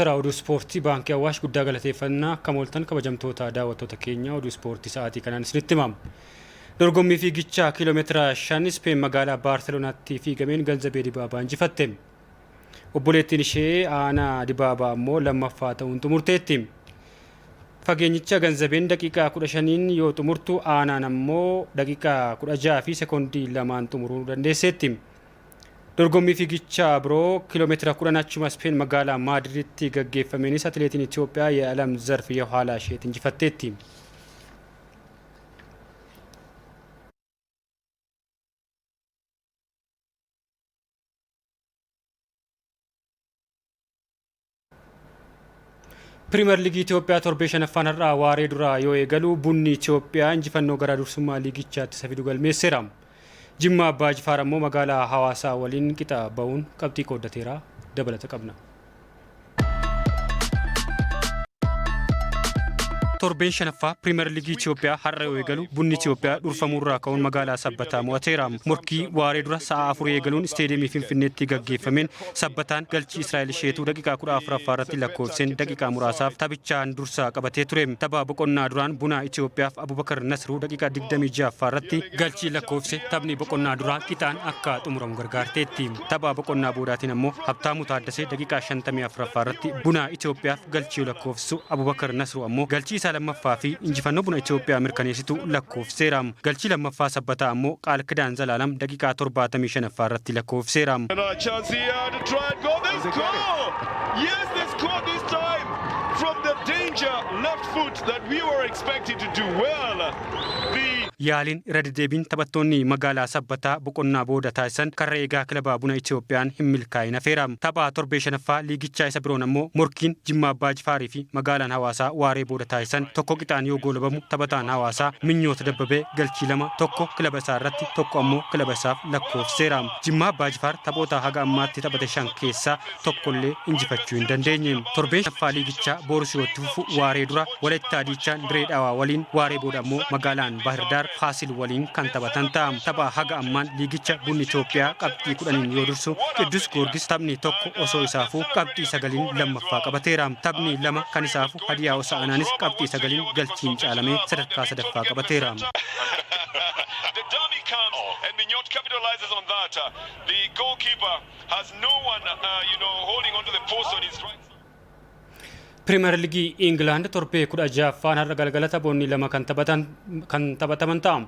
Oduu Ispoortii Baankii Awwaash guddaa galateeffannaa akka mooltan kabajamtoota daawwattoota keenya Oduu Ispoortii sa'aatii kanaan isinitti himamu. Dorgommii fiigichaa kiiloomeetira 5 Ispeen magaalaa Baarselonaatti fiigameen Ganzabee Dibaabaa injifatte. Obboleettiin ishee Aanaa Dibaabaa immoo lammaffaa ta'uun xumurteetti. Fageenyicha Ganzabeen daqiiqaa 15 yoo xumurtu Aanaan immoo daqiiqaa 16 fi sekoondii 2 xumuruu dandeesseetti. Dorgommii fiigichaa biroo kiiloomeetira 10 achuma Ispeen magaalaa Maadriditti gaggeeffameenis atileetiin Itoophiyaa የዓለም ዘርፍ የኋላ ሼት injifatteetti. Pirimeer Liigii Itoophiyaa torbee shanaffaan har'aa waaree duraa yoo eegalu bunni Itoophiyaa injifannoo gara dursummaa liigichaatti isa fidu galmeesseera. Jimma Abbaa Jifaar ammoo magaalaa Hawaasaa waliin qixa ba'uun qabxii qooddateera dabalata qabna. Torbeen shanaffaa Pirimeer Liigii Itoophiyaa har'a yoo eegalu bunni Itoophiyaa durfamuurraa ka'uun magaalaa Sabbataa mo'ateera. Morkii waaree dura sa'a 4 eegaluun isteediyeemii Finfinneetti gaggeeffameen Sabbataan galchii Israa'el isheetuu daqiiqaa 14 irratti lakkoofseen daqiiqaa muraasaaf taphichaan dursaa qabatee ture. Tapha boqonnaa duraan buna Itoophiyaaf Abubakar Nasruu daqiiqaa 26 irratti galchii lakkoofse taphni boqonnaa duraa qixaan akka xumuramu gargaarteetti. Tapha boqonnaa boodaatiin ammoo Habtaamuu Taaddasee daqiiqaa 54 irratti buna Itoophiyaaf galchii lakkoofsu Abubakar Nasruu ammoo galchii lammaffaa fi injifannoo buna Itoophiyaa mirkaneessitu lakkoofseera. Galchii lammaffaa Sabbataa ammoo Qaal Kidaan Zalaalam daqiiqaa 75 irratti lakkoofseera. Yaaliin irra deddeebiin taphattoonni magaalaa Sabbataa boqonnaa booda taasisan karra eegaa kilabaa buna Itoophiyaan hin milkaa'in hafeera. Tapha torbee shanaffaa liigichaa isa biroon ammoo morkiin Jimma Abbaa Jifaarii fi magaalaan Hawaasaa waaree booda taasisan tokko qixaan yoo goolabamu taphataan Hawaasaa Minyoota Dabbabee galchii 2 tokko kilaba isaa irratti tokko ammoo kilaba isaaf lakkoofseera. Jimma Abbaa Jifaar taphoota haga ammaatti taphate 5 keessaa tokkollee injifachuu hin dandeenye. Torbeen shanaffaa liigichaa Boorusiyooti fufu waaree dura Walaayittaa Diichaan Diree Dhawaa waliin waaree booda ammoo magaalaan Baahirdaar Faasil waliin kan taphatan ta'a. Tapha haga ammaan liigicha bunni Itoophiyaa qabxii 10 yoo dursu Qiddus Goorgis taphni tokko osoo isaafuu qabxii 9 lammaffaa qabateera. Taphni 2 kan isaafuu Hadiyaa Hosa'anaanis qabxii 9 galchiin caalamee sadarkaa sadaffaa qabateera. Capitalizes on that. The goalkeeper has no one, holding onto the post on his right. Pirimeer Liigii Ingilandi torbee 16ffaan har'a galgala taphoonni 2 kan taphataman ta'a.